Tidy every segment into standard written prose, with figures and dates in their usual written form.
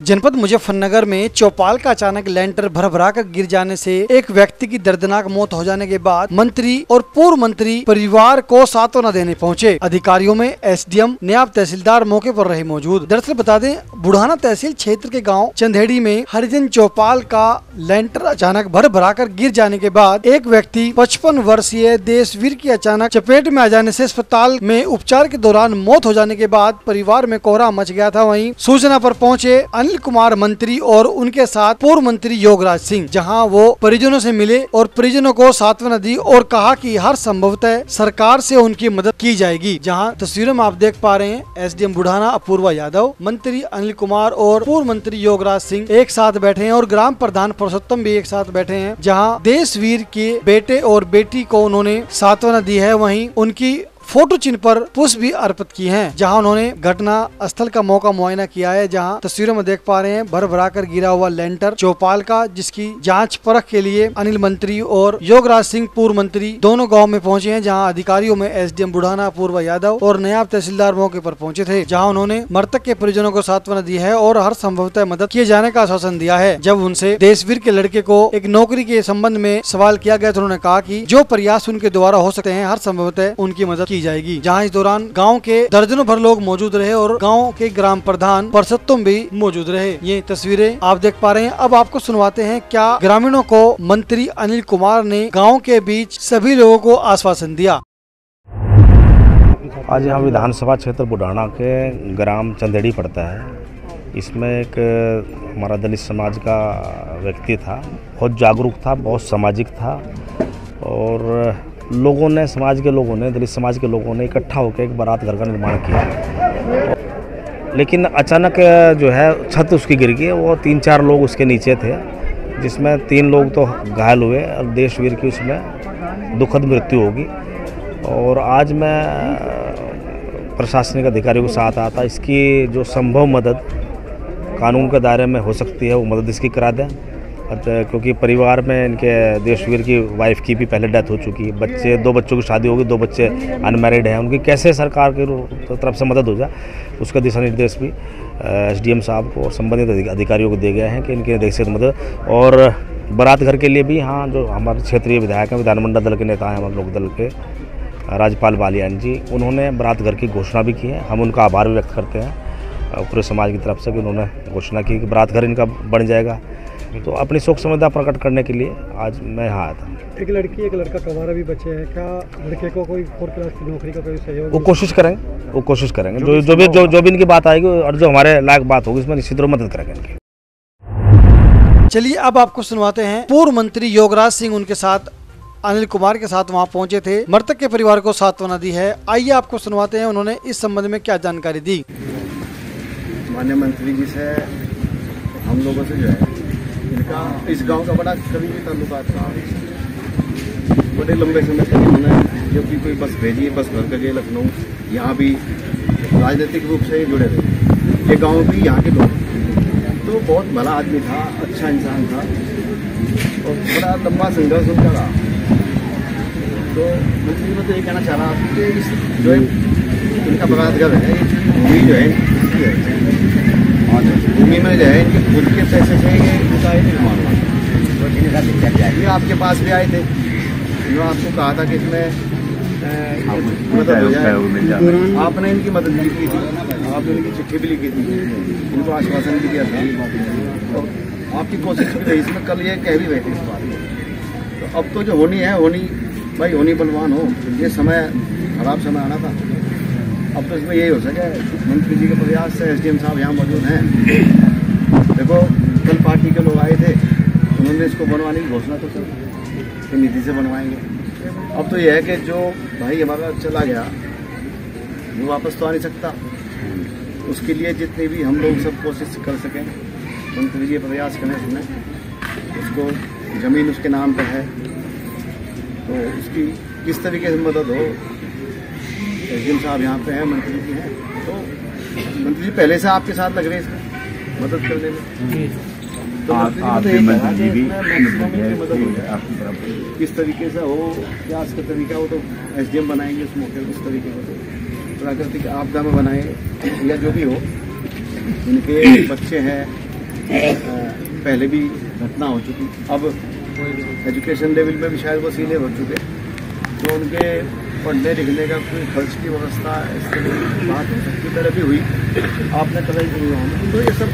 जनपद मुजफ्फरनगर में चौपाल का अचानक लेंटर भर कर गिर जाने से एक व्यक्ति की दर्दनाक मौत हो जाने के बाद मंत्री और पूर्व मंत्री परिवार को सांत्वना देने पहुंचे। अधिकारियों में एसडीएम, नायब तहसीलदार मौके पर रहे मौजूद। दरअसल बता दें, बुढ़ाना तहसील क्षेत्र के गांव चंदेड़ी में हरिजन चौपाल का लेंटर अचानक भर कर गिर जाने के बाद एक व्यक्ति 55 वर्षीय देशवीर की अचानक चपेट में आ जाने से अस्पताल में उपचार के दौरान मौत हो जाने के बाद परिवार में कोहराम मच गया था। वहीं सूचना पर पहुंचे अनिल कुमार मंत्री और उनके साथ पूर्व मंत्री योगराज सिंह, जहां वो परिजनों से मिले और परिजनों को सांत्वना दी और कहा कि हर संभवतः सरकार से उनकी मदद की जाएगी। जहां तस्वीरों में आप देख पा रहे हैं, एसडीएम बुढ़ाना अपूर्वा यादव, मंत्री अनिल कुमार और पूर्व मंत्री योगराज सिंह एक साथ बैठे हैं और ग्राम प्रधान पुरुषोत्तम भी एक साथ बैठे हैं, जहां देशवीर के बेटे और बेटी को उन्होंने सांत्वना दी है। वहीं उनकी फोटो चिन्ह पर पुष्प भी अर्पित की हैं, जहां उन्होंने घटना स्थल का मौका मुआयना किया है। जहां तस्वीरों में देख पा रहे हैं भरा कर गिरा हुआ लेंटर चौपाल का, जिसकी जांच परख के लिए अनिल मंत्री और योगराज सिंह पूर्व मंत्री दोनों गांव में पहुंचे हैं। जहां अधिकारियों में एसडीएम बुढ़ाना अपूर्वा यादव और नायब तहसीलदार मौके पर पहुंचे थे, जहां उन्होंने मृतक के परिजनों को सांत्वना दी है और हर संभवतः मदद किए जाने का आश्वासन दिया है। जब उनसे देशवीर के लड़के को एक नौकरी के संबंध में सवाल किया गया तो उन्होंने कहा कि जो प्रयास उनके द्वारा हो सकते हैं हर संभवतः उनकी मदद की जाएगी। जहां इस दौरान गांव के दर्जनों भर लोग मौजूद रहे और गांव के ग्राम प्रधान पुरुषोत्तम भी मौजूद रहे। ये तस्वीरें आप देख पा रहे हैं। अब आपको सुनवाते हैं क्या ग्रामीणों को मंत्री अनिल कुमार ने गांव के बीच सभी लोगों को आश्वासन दिया। आज यहाँ विधानसभा क्षेत्र बुढ़ाना के ग्राम चंदेड़ी पड़ता है। इसमें एक हमारा दलित समाज का व्यक्ति था, बहुत जागरूक था, बहुत सामाजिक था और लोगों ने, समाज के लोगों ने, दलित समाज के लोगों ने इकट्ठा होकर एक बारात घर का निर्माण किया। लेकिन अचानक जो है छत उसकी गिर गई। वो 3-4 लोग उसके नीचे थे, जिसमें 3 लोग तो घायल हुए और देशवीर की उसमें दुखद मृत्यु होगी। और आज मैं प्रशासनिक अधिकारियों के साथ आता, इसकी जो संभव मदद कानून के दायरे में हो सकती है वो मदद इसकी करा दें। क्योंकि परिवार में इनके देशवीर की वाइफ की भी पहले डेथ हो चुकी है, 2 बच्चों की शादी होगी, 2 बच्चे अनमैरिड हैं। उनकी कैसे सरकार की तरफ से मदद हो जाए, उसका दिशा निर्देश भी एसडीएम साहब को और संबंधित अधिकारियों को दिए गए हैं कि इनके देख से मदद। और बारात घर के लिए भी यहाँ जो हमारे क्षेत्रीय विधायक हैं, विधानमंडल दल के नेता हैं, हमारे लोक दल के राज्यपाल बालियान जी, उन्होंने बारात घर की घोषणा भी की है। हम उनका आभार भी व्यक्त करते हैं पूरे समाज की तरफ से कि उन्होंने घोषणा की कि बारात घर इनका बन जाएगा। तो अपनी शोक संवेदना प्रकट करने के लिए आज मैं यहाँ आया था। एक लड़की एक लड़का कवारा भी बचे हैं, क्या लड़के को कोई 4 क्लास की नौकरी का कोई सहयोग? वो कोशिश करेंगे जो भी इनकी बात आएगी और जो हमारे लायक बात होगी उसमें निश्चित रूप मदद करेंगे इनकी। चलिए अब आपको सुनवाते हैं पूर्व मंत्री योगराज सिंह उनके साथ अनिल कुमार के साथ वहां पहुंचे थे, मृतक के परिवार को सांत्वना दी है। आइए आपको सुनवाते हैं उन्होंने इस संबंध में क्या जानकारी दी। माननीय मंत्री जी से हम लोगों से जो है इनका इस गांव का बड़ा करीबी ताल्लुकात था। बड़े लंबे समय से उन्होंने जब भी कोई बस भेजी है, बस भर कर गए लखनऊ, यहाँ भी राजनीतिक रूप से जुड़े रहे। ये गांव भी यहाँ के लोग, तो बहुत भला आदमी था, अच्छा इंसान था और बड़ा लंबा संघर्ष उनका रहा। तो मंत्री मैं तो ये कहना चाह रहा हूँ कि जो इनका बारात घर है, भूमि जो है भूमि में जो है इनके खुद के पैसे से इनका निर्माण हुआ। ये आपके पास भी आए थे, जो आपको कहा था कि इसमें मदद हो जाए। आपने इनकी मदद भी की थी, आपने इनकी चिट्ठी भी लिखी थी, इनको आश्वासन भी दिया था और आपकी कोशिश भी रही इसमें। कल ये कह भी रहे थे इस बात। तो अब तो जो होनी है होनी, भाई होनी बलवान हो। ये समय खराब समय आना था, अब तो इसमें यही हो सके मंत्री जी के प्रयास से एसडीएम साहब यहाँ मौजूद हैं। देखो कल पार्टी के लोग आए थे, उन्होंने इसको बनवाने की घोषणा तो की निधि से बनवाएंगे। अब तो यह है कि जो भाई हमारा चला गया वो वापस तो आ नहीं सकता, उसके लिए जितनी भी हम लोग सब कोशिश कर सकें, मंत्री जी प्रयास करें उसमें। उसको ज़मीन उसके नाम पर है तो उसकी किस तरीके से मदद हो। एसडीएम साहब यहाँ पे हैं, मंत्री जी हैं, तो मंत्री जी पहले से आपके साथ लग रहे हैं इसमें मदद करने में। तो मंत्री जी मदद हो जाए किस तरीके से हो, क्या इसका तरीका हो तो एसडीएम बनाएंगे उस मौके उस तरीके से। प्राकृतिक आपदा में बनाए या जो भी हो, इनके बच्चे हैं, पहले भी घटना हो चुकी। अब एजुकेशन लेवल में भी शायद वो सीनियर हो चुके, तो उनके पढ़ने लिखने का कोई खर्च की व्यवस्था इस तरह की बात हो सकती पहले भी हुई, आपने कराई नहीं होगी। तो ये सब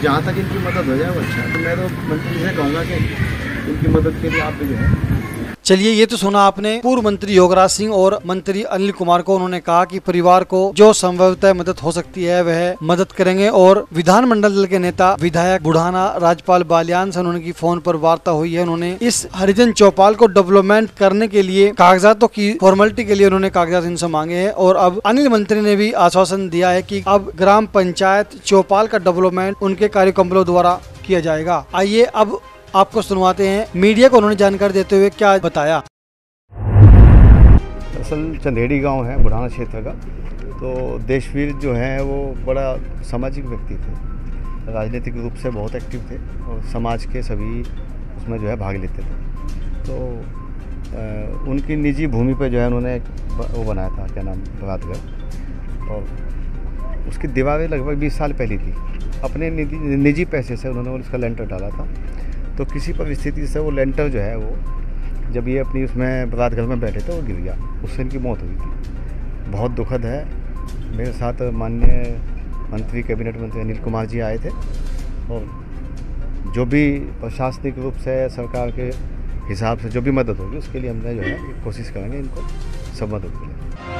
जहाँ तक इनकी मदद हो जाए वो अच्छा है। तो मैं तो मंत्री से कहूँगा कि इनकी मदद के लिए आप भी जो है। चलिए, ये तो सुना आपने पूर्व मंत्री योगराज सिंह और मंत्री अनिल कुमार को। उन्होंने कहा कि परिवार को जो संभवतः मदद हो सकती है वह मदद करेंगे। और विधानमंडल दल के नेता विधायक बुढ़ाना राजपाल बालियान से उन्होंने फोन पर वार्ता हुई है। उन्होंने इस हरिजन चौपाल को डेवलपमेंट करने के लिए कागजातों की फॉर्मेलिटी के लिए उन्होंने कागजात इनसे मांगे हैं। और अब अनिल मंत्री ने भी आश्वासन दिया है कि अब ग्राम पंचायत चौपाल का डेवलपमेंट उनके कार्यकमलों द्वारा किया जाएगा। आइए अब आपको सुनवाते हैं मीडिया को उन्होंने जानकारी देते हुए क्या बताया। असल चंदेड़ी गांव है बुढ़ाना क्षेत्र का। तो देशवीर जो है वो बड़ा सामाजिक व्यक्ति थे, राजनीतिक रूप से बहुत एक्टिव थे और समाज के सभी उसमें जो है भाग लेते थे। तो उनकी निजी भूमि पर जो है उन्होंने वो बनाया था, क्या नाम, बरातगढ़, और उसकी दीवारें लगभग 20 साल पहले थी। अपने निजी पैसे से उन्होंने उसका लेंटर डाला था। तो किसी परिस्थिति से वो लेंटर जो है वो जब ये अपनी उसमें बरात घर में बैठे थे वो गिर गया, उससे इनकी मौत हुई थी। बहुत दुखद है। मेरे साथ माननीय मंत्री, कैबिनेट मंत्री अनिल कुमार जी आए थे, और जो भी प्रशासनिक रूप से सरकार के हिसाब से जो भी मदद होगी उसके लिए हमने जो है कोशिश करेंगे इनको सब मदद के लिए।